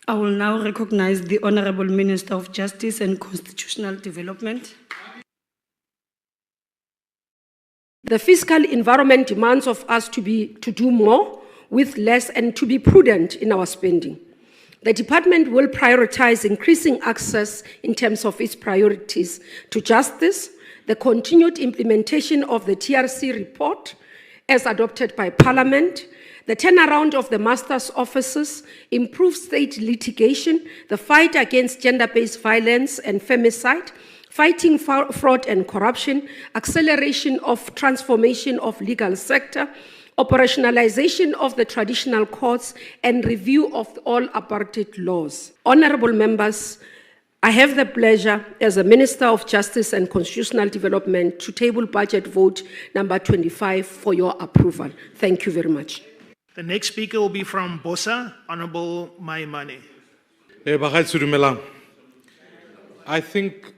I will now recognize the Honorable Minister of Justice and Constitutional Development. The fiscal environment demands of us to do more with less and to be prudent in our spending. The department will prioritize increasing access in terms of its priorities to justice, the continued implementation of the TRC report as adopted by Parliament, the turnaround of the master's offices, improved state litigation, the fight against gender-based violence and femicide, fighting fraud and corruption, acceleration of transformation of legal sector, operationalization of the traditional courts, and review of all apartheid laws. Honorable members, I have the pleasure as a Minister of Justice and Constitutional Development to table budget vote number 25 for your approval. Thank you very much. The next speaker will be from BOSA, Honorable Maimane. I think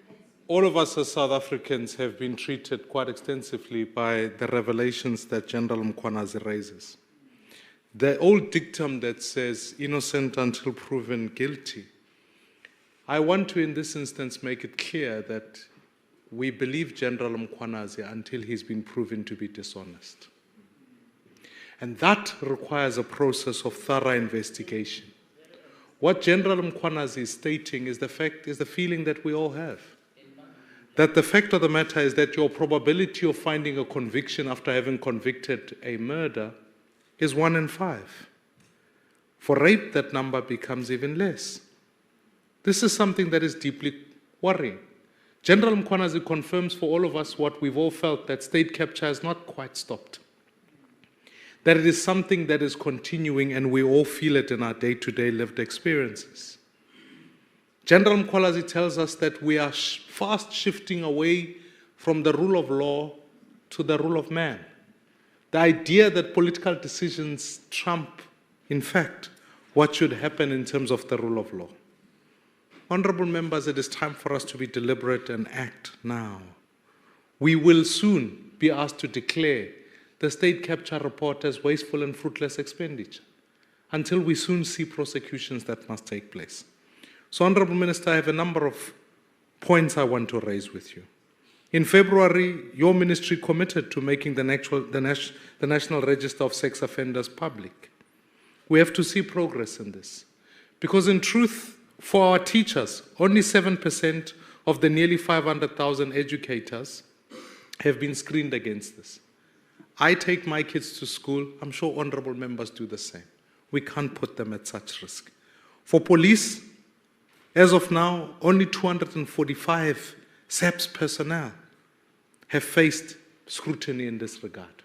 all of us as South Africans have been treated quite extensively by the revelations that General Mkhwanazi raises. The old dictum that says innocent until proven guilty. I want to, in this instance, make it clear that we believe General Mkhwanazi until he's been proven to be dishonest. And that requires a process of thorough investigation. What General Mkhwanazi is stating is the feeling that we all have. That the fact of the matter is that your probability of finding a conviction after having convicted a murder is 1 in 5. For rape, that number becomes even less. This is something that is deeply worrying. General Mkhwanazi confirms for all of us what we've all felt, that state capture has not quite stopped. That it is something that is continuing and we all feel it in our day-to-day lived experiences. General Mkhwanazi tells us that we are fast shifting away from the rule of law to the rule of man. The idea that political decisions trump, in fact, what should happen in terms of the rule of law. Honorable members, it is time for us to be deliberate and act now. We will soon be asked to declare the state capture report as wasteful and fruitless expenditure, until we soon see prosecutions that must take place. So, Honorable Minister, I have a number of points I want to raise with you. In February, your ministry committed to making the National Register of Sex Offenders public. We have to see progress in this. Because in truth, for our teachers, only 7% of the nearly 500,000 educators have been screened against this. I take my kids to school. I'm sure honorable members do the same. We can't put them at such risk. For police, as of now, only 245 SAPS personnel have faced scrutiny in this regard.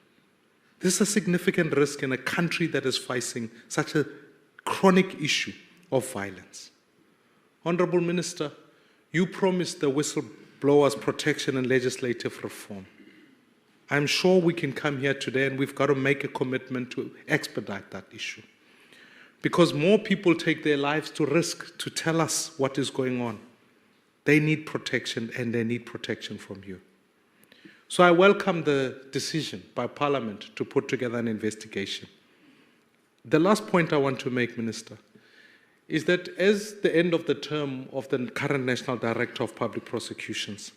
This is a significant risk in a country that is facing such a chronic issue of violence. Honorable Minister, you promised the whistleblowers protection and legislative reform. I'm sure we can come here today and we've got to make a commitment to expedite that issue. Because more people take their lives to risk to tell us what is going on. They need protection and they need protection from you. So I welcome the decision by Parliament to put together an investigation. The last point I want to make, Minister, is that as the end of the term of the current National Director of Public Prosecutions,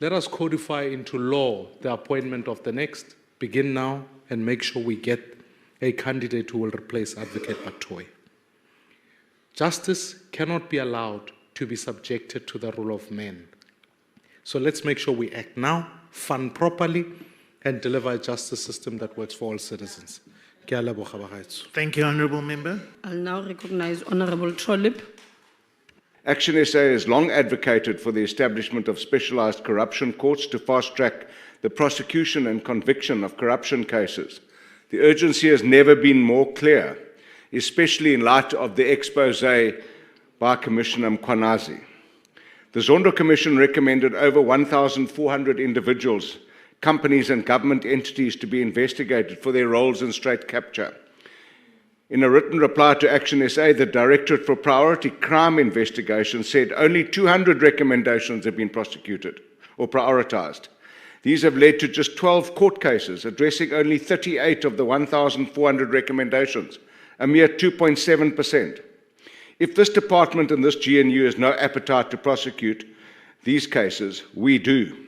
let us codify into law the appointment of the next, begin now, and make sure we get a candidate who will replace Advocate Batoy. Justice cannot be allowed to be subjected to the rule of men. So let's make sure we act now, fund properly, and deliver a justice system that works for all citizens. Thank you, Honourable Member. I'll now recognize Honourable Trollip. Action SA has long advocated for the establishment of specialised corruption courts to fast-track the prosecution and conviction of corruption cases. The urgency has never been more clear, especially in light of the expose by Commissioner Mkhwanazi. The Zondo Commission recommended over 1,400 individuals, companies and government entities to be investigated for their roles in state capture. In a written reply to Action SA, the Directorate for Priority Crime Investigation said only 200 recommendations have been prosecuted or prioritised. These have led to just 12 court cases, addressing only 38 of the 1,400 recommendations, a mere 2.7%. If this department and this GNU has no appetite to prosecute these cases, we do.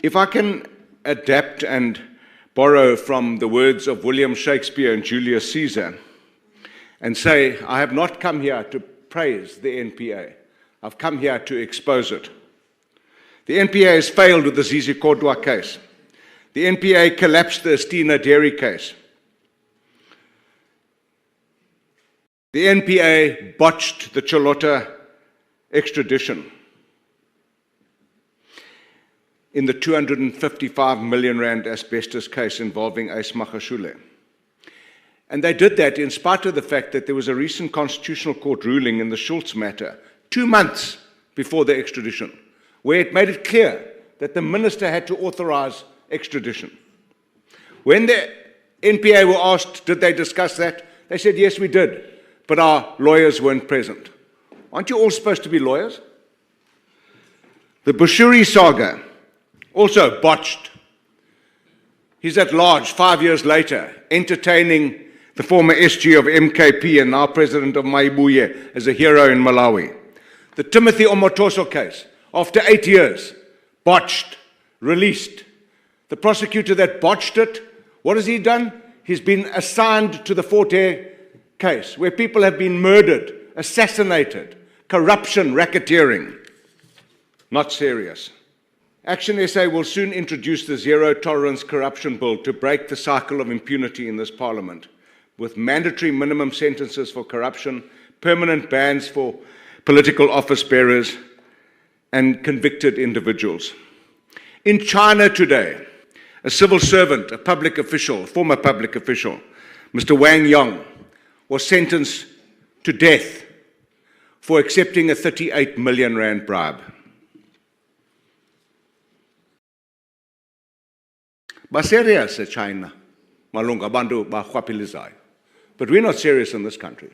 If I can adapt and borrow from the words of William Shakespeare and Julius Caesar and say, I have not come here to praise the NPA. I've come here to expose it. The NPA has failed with the Zizi Kodwa case. The NPA collapsed the Estina dairy case. The NPA botched the Cholota extradition in the 255 million rand asbestos case involving Ace Magashule. And they did that in spite of the fact that there was a recent Constitutional Court ruling in the Schultz matter 2 months before the extradition, where it made it clear that the minister had to authorize extradition. When the NPA were asked, did they discuss that? They said, yes, we did, but our lawyers weren't present. Aren't you all supposed to be lawyers? The Bushiri saga, also botched. He's at large 5 years later, entertaining the former SG of MKP and now president of Maibuye as a hero in Malawi. The Timothy Omotoso case, after 8 years, botched, released. The prosecutor that botched it, what has he done? He's been assigned to the Forte case, where people have been murdered, assassinated, corruption, racketeering. Not serious. Action SA will soon introduce the Zero Tolerance Corruption Bill to break the cycle of impunity in this Parliament, with mandatory minimum sentences for corruption, permanent bans for political office bearers, and convicted individuals. In China today, a civil servant, a public official, a former public official, Mr. Wang Yong, was sentenced to death for accepting a 38 million rand bribe. Serious China, malunga bantu bahwapilizai. But we're not serious in this country.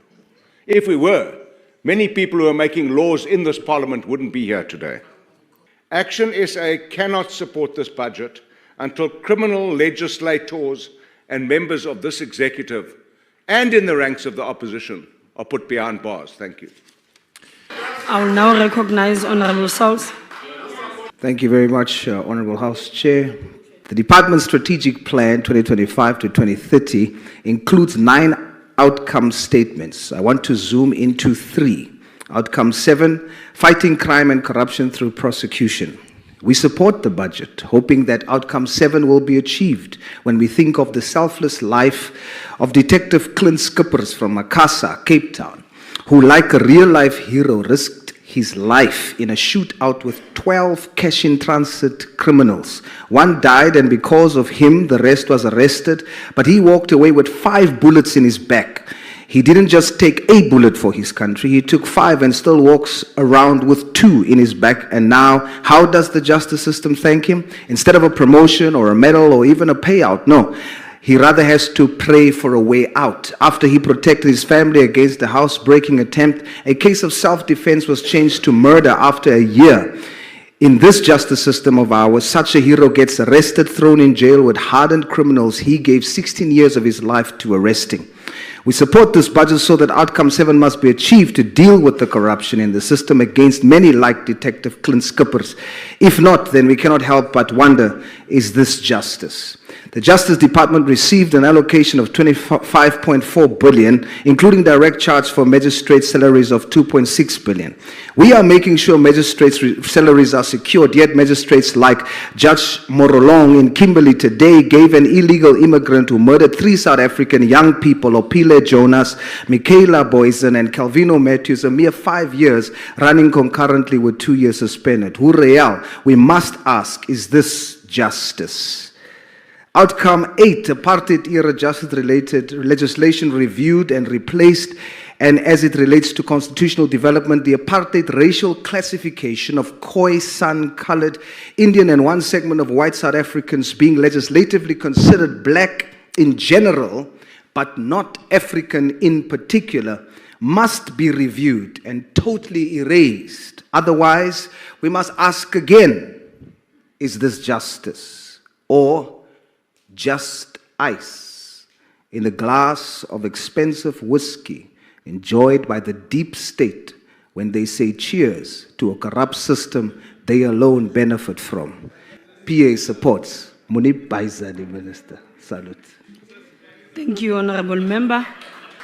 If we were, many people who are making laws in this Parliament wouldn't be here today. Action SA cannot support this budget until criminal legislators and members of this executive and in the ranks of the opposition are put behind bars. Thank you. I will now recognize Honorable Sauls. Thank you very much, Honorable House Chair. The Department's Strategic Plan 2025 to 2030 includes 9 outcome statements. I want to zoom into 3. Outcome 7, fighting crime and corruption through prosecution. We support the budget, hoping that outcome 7 will be achieved when we think of the selfless life of Detective Clint Skippers from Makassar, Cape Town, who, like a real-life hero, risked his life in a shootout with 12 cash-in-transit criminals. One died, and because of him, the rest was arrested, but he walked away with 5 bullets in his back. He didn't just take a bullet for his country, he took 5 and still walks around with 2 in his back. And now, how does the justice system thank him? Instead of a promotion or a medal or even a payout, no. He rather has to pray for a way out. After he protected his family against the house-breaking attempt, a case of self-defense was changed to murder after a year. In this justice system of ours, such a hero gets arrested, thrown in jail with hardened criminals he gave 16 years of his life to arresting. We support this budget so that outcome 7 must be achieved to deal with the corruption in the system against many like Detective Clint Skippers. If not, then we cannot help but wonder, is this justice? The Justice Department received an allocation of 25.4 billion, including direct charge for magistrate salaries of 2.6 billion. We are making sure magistrates' salaries are secured, yet magistrates like Judge Morolong in Kimberley today gave an illegal immigrant who murdered 3 South African young people, Opile Jonas, Michaela Boysen, and Calvino Matthews, a mere 5 years, running concurrently with 2 years suspended. Hurreal, we must ask, is this justice? Outcome 8, apartheid-era justice-related legislation reviewed and replaced, and as it relates to constitutional development, the apartheid racial classification of Khoi-San colored Indian and one segment of white South Africans being legislatively considered black in general, but not African in particular, must be reviewed and totally erased. Otherwise, we must ask again, is this justice or just ice in a glass of expensive whiskey enjoyed by the deep state when they say cheers to a corrupt system they alone benefit from. PA supports. Munib Baizani, Minister. Salute. Thank you, Honorable Member.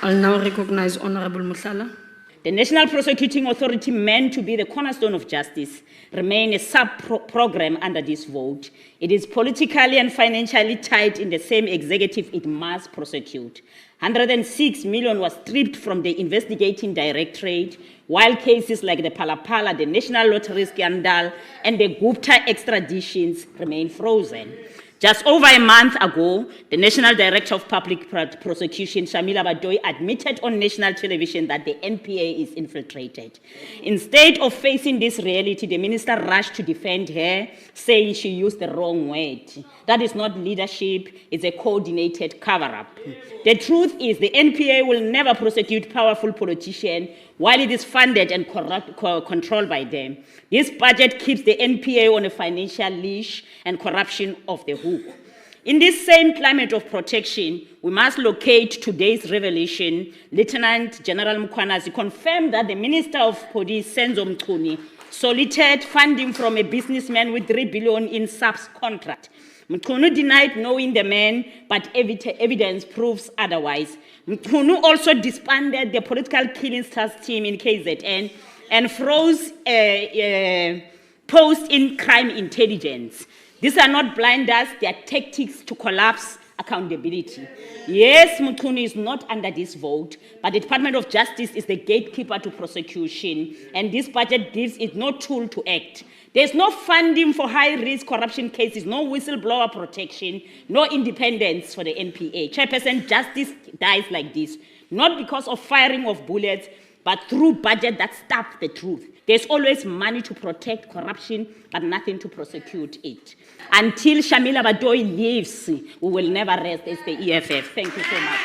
I'll now recognize Honorable Nhlanhla. The National Prosecuting Authority, meant to be the cornerstone of justice, remain a sub-program under this vote. It is politically and financially tied in the same executive it must prosecute. 106 million was stripped from the investigating directorate, while cases like the Palapala, the National Lottery scandal, and the Gupta extraditions remain frozen. Just over a month ago, the National Director of Public Prosecution, Shamila Batoyi, admitted on national television that the NPA is infiltrated. Instead of facing this reality, the minister rushed to defend her, saying she used the wrong word. That is not leadership, it's a coordinated cover-up. The truth is the NPA will never prosecute powerful politicians while it is funded and controlled by them. This budget keeps the NPA on a financial leash and corruption off the hook. In this same climate of protection, we must locate today's revelation. Lieutenant General Mkhwanazi confirmed that the Minister of Police, Senzo Mchunu, solicited funding from a businessman with 3 billion in SAPS contract. Mchunu denied knowing the man, but evidence proves otherwise. Mchunu also disbanded the political killings task team in KZN and froze posts in crime intelligence. These are not blinders, they are tactics to collapse accountability. Yes, Mkhwanazi is not under this vote, but the Department of Justice is the gatekeeper to prosecution, and this budget gives it no tool to act. There's no funding for high-risk corruption cases, no whistleblower protection, no independence for the NPA. Chairperson, justice dies like this, not because of firing of bullets, but through budget that stuff the truth. There's always money to protect corruption, but nothing to prosecute it. Until Shamila Batoyi leaves, we will never rest as the EFF. Thank you so much.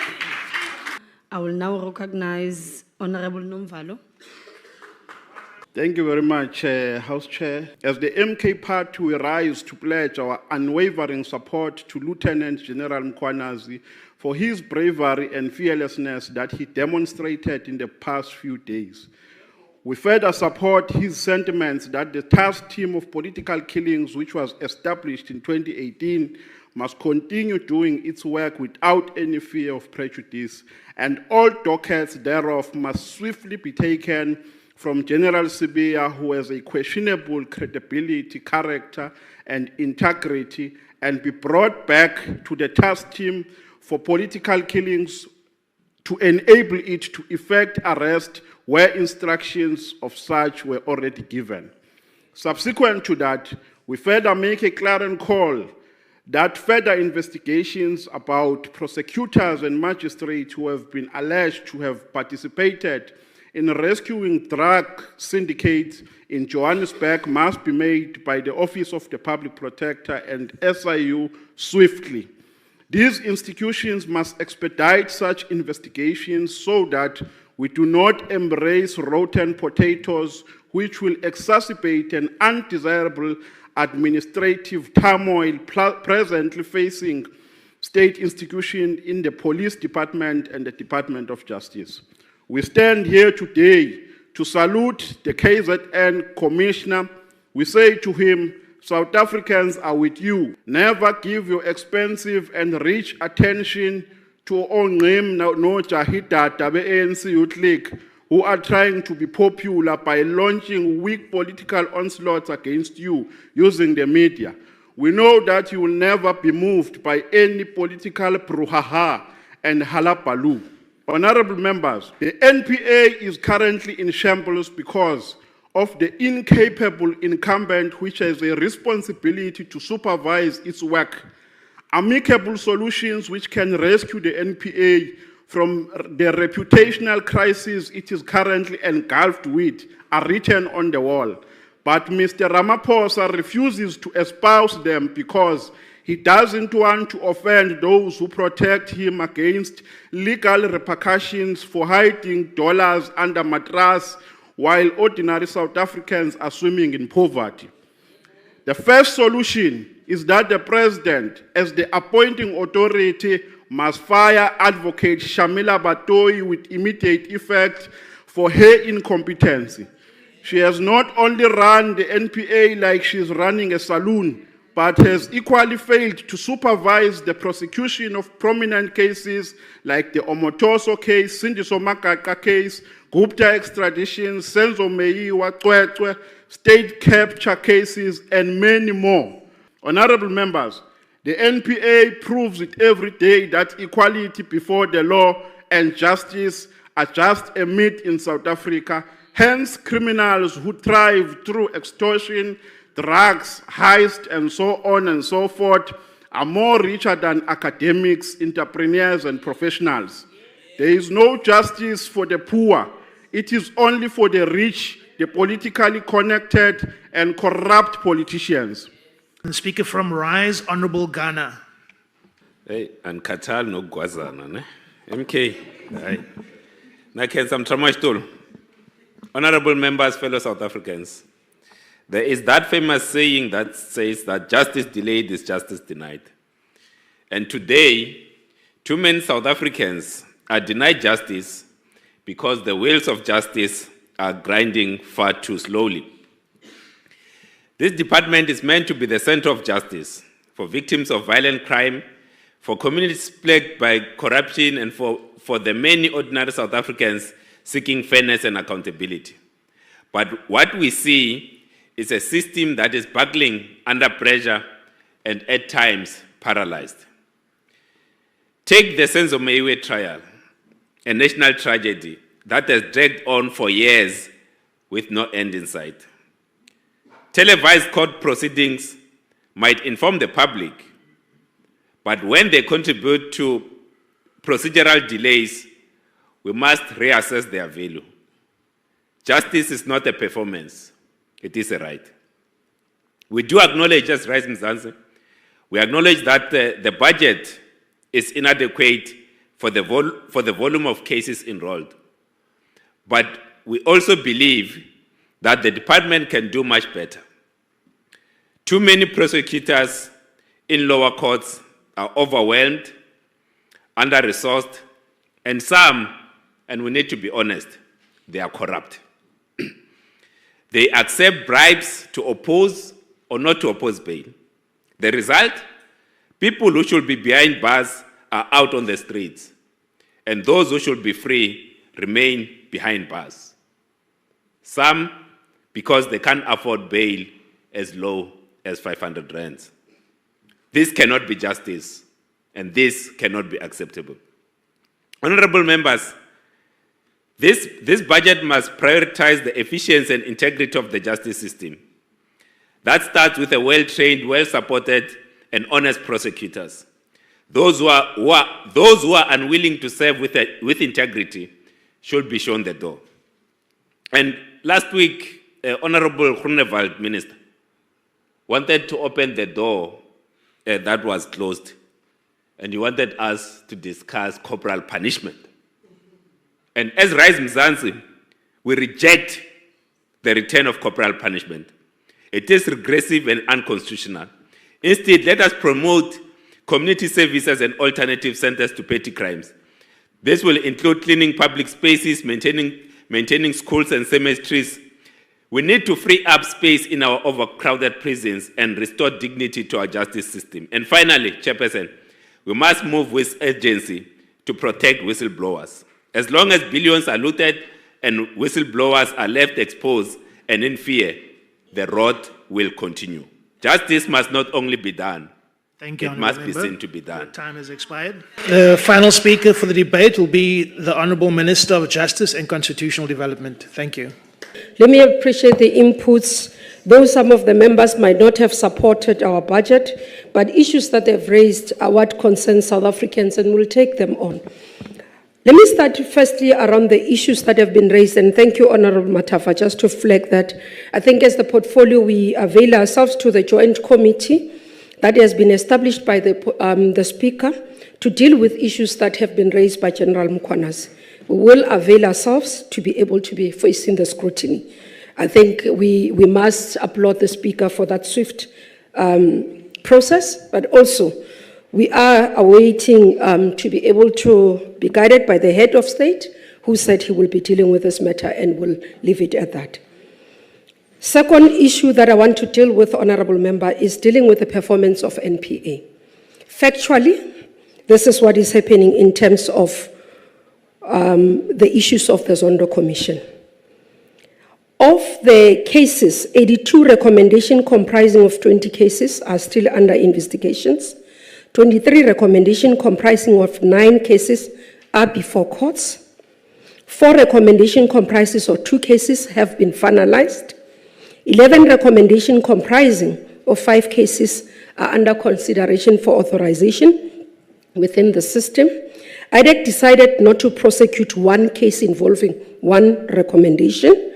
I will now recognize Honorable Nomvalo. Thank you very much, House Chair. As the MK Party, we rise to pledge our unwavering support to Lieutenant General Mkhwanazi for his bravery and fearlessness that he demonstrated in the past few days. We further support his sentiments that the task team of political killings, which was established in 2018, must continue doing its work without any fear of prejudice, and all dockets thereof must swiftly be taken from General Sibiya, who has a questionable credibility, character, and integrity, and be brought back to the task team for political killings to enable it to effect arrest where instructions of such were already given. Subsequent to that, we further make a clarion call that further investigations about prosecutors and magistrates who have been alleged to have participated in rescuing drug syndicates in Johannesburg must be made by the Office of the Public Protector and SIU swiftly. These institutions must expedite such investigations so that we do not embrace rotten potatoes which will exacerbate an undesirable administrative turmoil presently facing state institutions in the Police Department and the Department of Justice. We stand here today to salute the KZN Commissioner. We say to him, South Africans are with you. Never give your expensive and rich attention to Ongrim no Jahidata ANC Youth League, who are trying to be popular by launching weak political onslaughts against you using the media. We know that you will never be moved by any political brouhaha and halabaloo. Honorable members, the NPA is currently in shambles because of the incapable incumbent which has a responsibility to supervise its work. Amicable solutions which can rescue the NPA from the reputational crisis it is currently engulfed with are written on the wall. But Mr. Ramaphosa refuses to espouse them because he doesn't want to offend those who protect him against legal repercussions for hiding dollars under mattress while ordinary South Africans are swimming in poverty. The first solution is that the president, as the appointing authority, must fire Advocate Shamila Batoi with immediate effect for her incompetency. She has not only run the NPA like she's running a saloon, but has equally failed to supervise the prosecution of prominent cases like the Omotoso case, Sindiso Makaka case, Gupta extradition, Senzo Meiwa, Twetwe, state capture cases, and many more. Honorable members, the NPA proves it every day that equality before the law and justice are just a myth in South Africa. Hence, criminals who thrive through extortion, drugs, heist, and so on and so forth are more richer than academics, entrepreneurs, and professionals. There is no justice for the poor. It is only for the rich, the politically connected, and corrupt politicians. The Speaker from Rise, Honorable Ghana. Hey, and Katal no Guazana, ne? MK. Hey. Nakensam Tramashtul. Honorable members, fellow South Africans. There is that famous saying that says that justice delayed is justice denied. And today, too many South Africans are denied justice because the wheels of justice are grinding far too slowly. This department is meant to be the center of justice for victims of violent crime, for communities plagued by corruption, and for the many ordinary South Africans seeking fairness and accountability. But what we see is a system that is buckling under pressure and at times paralyzed. Take the Senzo Meyiwe trial, a national tragedy that has dragged on for years with no end in sight. Televised court proceedings might inform the public, but when they contribute to procedural delays, we must reassess their value. Justice is not a performance, it is a right. We do acknowledge, as Rise Mzansi, we acknowledge that the budget is inadequate for the volume of cases enrolled. But we also believe that the department can do much better. Too many prosecutors in lower courts are overwhelmed, under-resourced, and some, and we need to be honest, they are corrupt. They accept bribes to oppose or not to oppose bail. The result? People who should be behind bars are out on the streets, and those who should be free remain behind bars. Some because they can't afford bail as low as 500 rands. This cannot be justice, and this cannot be acceptable. Honorable members, this budget must prioritize the efficiency and integrity of the justice system. That starts with a well-trained, well-supported, and honest prosecutors. Those who are unwilling to serve with integrity should be shown the door. And last week, Honorable Groenewald, Minister, wanted to open the door that was closed, and he wanted us to discuss corporal punishment. And as Rise Mzansi, we reject the return of corporal punishment. It is regressive and unconstitutional. Instead, let us promote community services and alternative centers to petty crimes. This will include cleaning public spaces, maintaining schools and cemeteries. We need to free up space in our overcrowded prisons and restore dignity to our justice system. And finally, Chairperson, we must move with urgency to protect whistleblowers. As long as billions are looted and whistleblowers are left exposed and in fear, the road will continue. Justice must not only be done, Thank you, it must Honourable be Member. seen to be done. Your time has expired. The final speaker for the debate will be the Honourable Minister of Justice and Constitutional Development. Thank you. Let me appreciate the inputs. Though some of the members might not have supported our budget, but issues that they've raised are what concerns South Africans, and we'll take them on. Let me start firstly around the issues that have been raised, and thank you, Honourable Matafa, just to flag that. I think as the portfolio, we avail ourselves to the joint committee that has been established by the Speaker to deal with issues that have been raised by General Mkhwanazi. We will avail ourselves to be able to be facing the scrutiny. I think we must applaud the Speaker for that swift process, but also We are awaiting to be able to be guided by the head of state, who said he will be dealing with this matter and will leave it at that. Second issue that I want to deal with, Honorable Member, is dealing with the performance of NPA. Factually, this is what is happening in terms of the issues of the Zondo Commission. Of the cases, 82 recommendations comprising of 20 cases are still under investigations. 23 recommendations comprising of 9 cases are before courts. 4 recommendations comprises of 2 cases have been finalized. 11 recommendations comprising of 5 cases are under consideration for authorization within the system. IDEC decided not to prosecute 1 case involving 1 recommendation.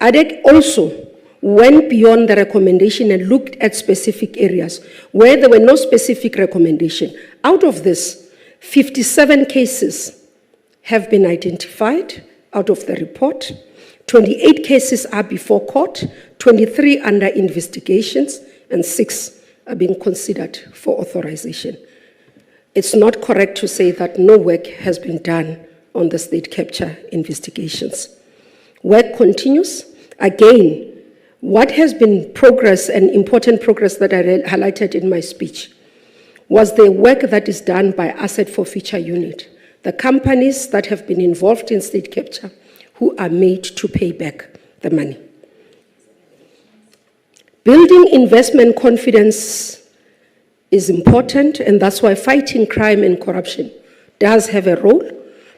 IDEC also went beyond the recommendation and looked at specific areas where there were no specific recommendation. Out of this, 57 cases have been identified out of the report. 28 cases are before court, 23 under investigations, and 6 are being considered for authorization. It's not correct to say that no work has been done on the state capture investigations. Work continues. Again, what has been progress and important progress that I highlighted in my speech was the work that is done by Asset Forfeiture Unit, the companies that have been involved in state capture who are made to pay back the money. Building investment confidence is important, and that's why fighting crime and corruption does have a role,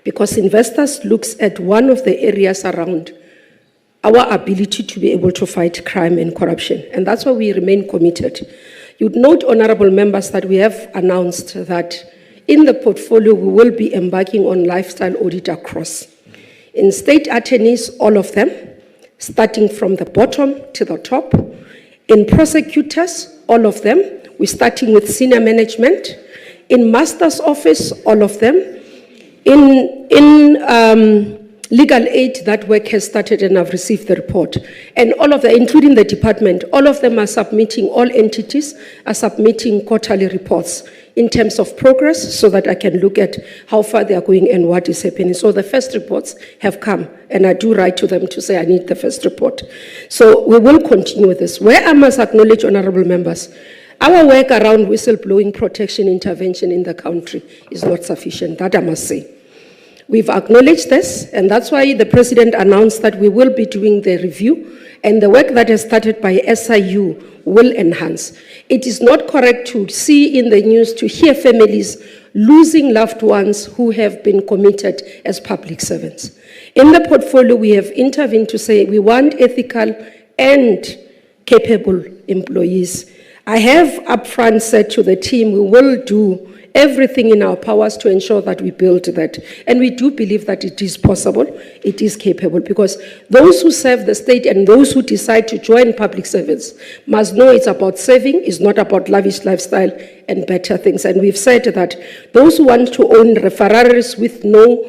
because investors look at one of the areas around our ability to be able to fight crime and corruption, and that's why we remain committed. You'd note, honorable members, that we have announced that in the portfolio we will be embarking on lifestyle audit across. In state attorneys, all of them, starting from the bottom to the top. In prosecutors, all of them, we're starting with senior management. In master's office, all of them. In legal aid, that work has started and I've received the report. And all of them, including the department, all of them are submitting, all entities are submitting quarterly reports in terms of progress so that I can look at how far they are going and what is happening. So the first reports have come and I do write to them to say I need the first report. So we will continue with this. Where I must acknowledge, honorable members, our work around whistleblowing protection intervention in the country is not sufficient, that I must say. We've acknowledged this, and that's why the President announced that we will be doing the review, and the work that has started by SIU will enhance. It is not correct to see in the news, to hear families losing loved ones who have been committed as public servants. In the portfolio, we have intervened to say we want ethical and capable employees. I have upfront said to the team, we will do everything in our powers to ensure that we build that. And we do believe that it is possible, it is capable, because those who serve the state and those who decide to join public service must know it's about serving, it's not about lavish lifestyle and better things. And we've said that those who want to own Ferraris with no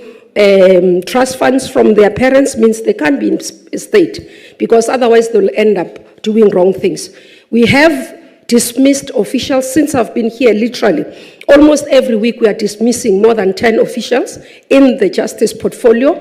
trust funds from their parents means they can't be in state, because otherwise they'll end up doing wrong things. We have dismissed officials since I've been here, literally. Almost every week we are dismissing more than 10 officials in the justice portfolio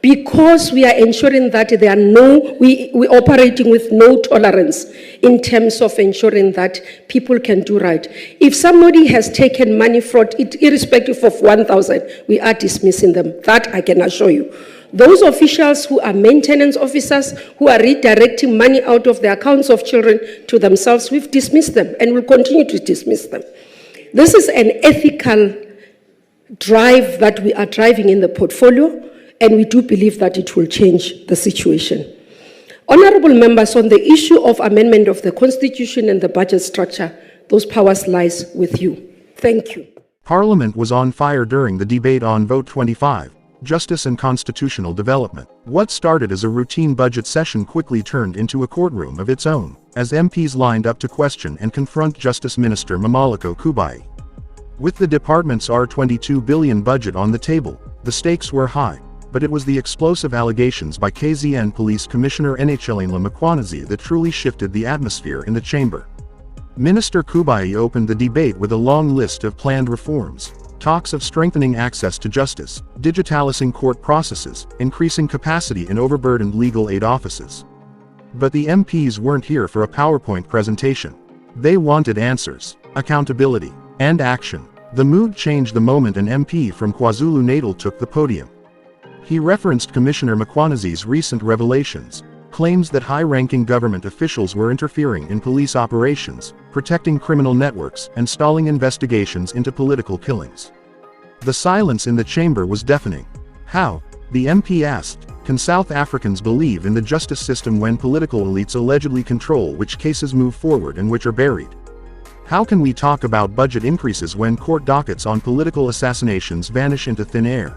because we are ensuring that there are we're operating with no tolerance in terms of ensuring that people can do right. If somebody has taken money fraud, irrespective of 1,000, we are dismissing them. That I can assure you. Those officials who are maintenance officers, who are redirecting money out of the accounts of children to themselves, we've dismissed them and will continue to dismiss them. This is an ethical drive that we are driving in the portfolio, and we do believe that it will change the situation. Honorable members, on the issue of amendment of the Constitution and the budget structure, those powers lies with you. Thank you. Parliament was on fire during the debate on Vote 25. Justice and Constitutional Development. What started as a routine budget session quickly turned into a courtroom of its own, as MPs lined up to question and confront Justice Minister Mmamoloko Kubayi. With the department's R22 billion budget on the table, the stakes were high, but it was the explosive allegations by KZN Police Commissioner Nhlanhla Mkhwanazi that truly shifted the atmosphere in the chamber. Minister Kubayi opened the debate with a long list of planned reforms. Talks of strengthening access to justice, digitalizing court processes, increasing capacity in overburdened legal aid offices. But the MPs weren't here for a PowerPoint presentation. They wanted answers, accountability, and action. The mood changed the moment an MP from KwaZulu-Natal took the podium. He referenced Commissioner Mkhwanazi's recent revelations, claims that high-ranking government officials were interfering in police operations, protecting criminal networks, and stalling investigations into political killings. The silence in the chamber was deafening. How? The MP asked. Can South Africans believe in the justice system when political elites allegedly control which cases move forward and which are buried? How can we talk about budget increases when court dockets on political assassinations vanish into thin air?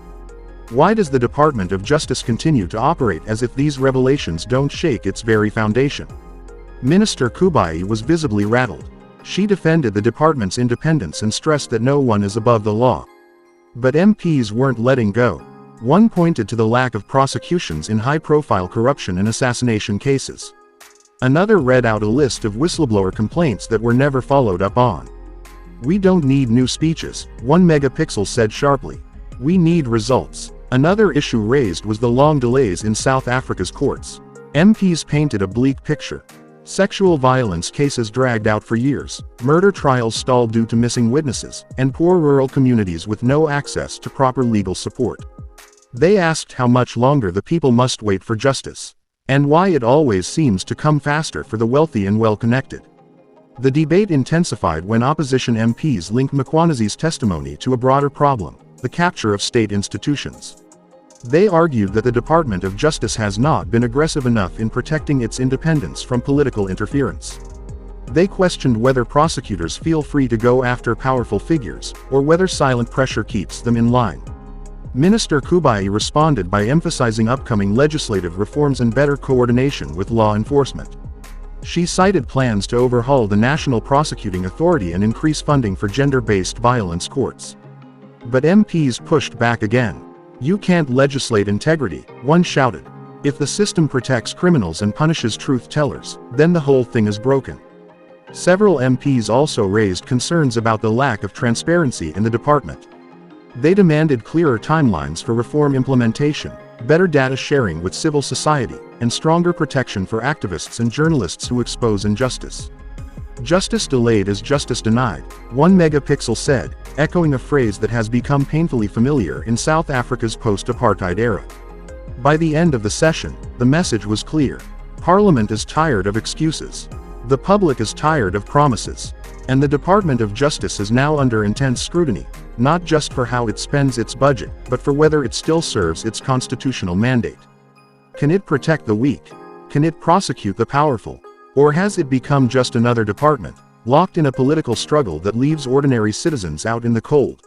Why does the Department of Justice continue to operate as if these revelations don't shake its very foundation? Minister Kubayi was visibly rattled. She defended the department's independence and stressed that no one is above the law. But MPs weren't letting go. One pointed to the lack of prosecutions in high-profile corruption and assassination cases. Another read out a list of whistleblower complaints that were never followed up on. We don't need new speeches, one megapixel said sharply. We need results. Another issue raised was the long delays in South Africa's courts. MPs painted a bleak picture. Sexual violence cases dragged out for years, murder trials stalled due to missing witnesses, and poor rural communities with no access to proper legal support. They asked how much longer the people must wait for justice, and why it always seems to come faster for the wealthy and well-connected. The debate intensified when opposition MPs linked Mkhwanazi's testimony to a broader problem: the capture of state institutions. They argued that the Department of Justice has not been aggressive enough in protecting its independence from political interference. They questioned whether prosecutors feel free to go after powerful figures, or whether silent pressure keeps them in line. Minister Kubayi responded by emphasizing upcoming legislative reforms and better coordination with law enforcement. She cited plans to overhaul the National Prosecuting Authority and increase funding for gender-based violence courts. But MPs pushed back again. You can't legislate integrity, one shouted. If the system protects criminals and punishes truth-tellers, then the whole thing is broken. Several MPs also raised concerns about the lack of transparency in the department. They demanded clearer timelines for reform implementation, better data sharing with civil society, and stronger protection for activists and journalists who expose injustice. Justice delayed is justice denied, one megapixel said, echoing a phrase that has become painfully familiar in South Africa's post-apartheid era. By the end of the session, the message was clear. Parliament is tired of excuses. The public is tired of promises. And the Department of Justice is now under intense scrutiny, not just for how it spends its budget, but for whether it still serves its constitutional mandate. Can it protect the weak? Can it prosecute the powerful? Or has it become just another department, locked in a political struggle that leaves ordinary citizens out in the cold?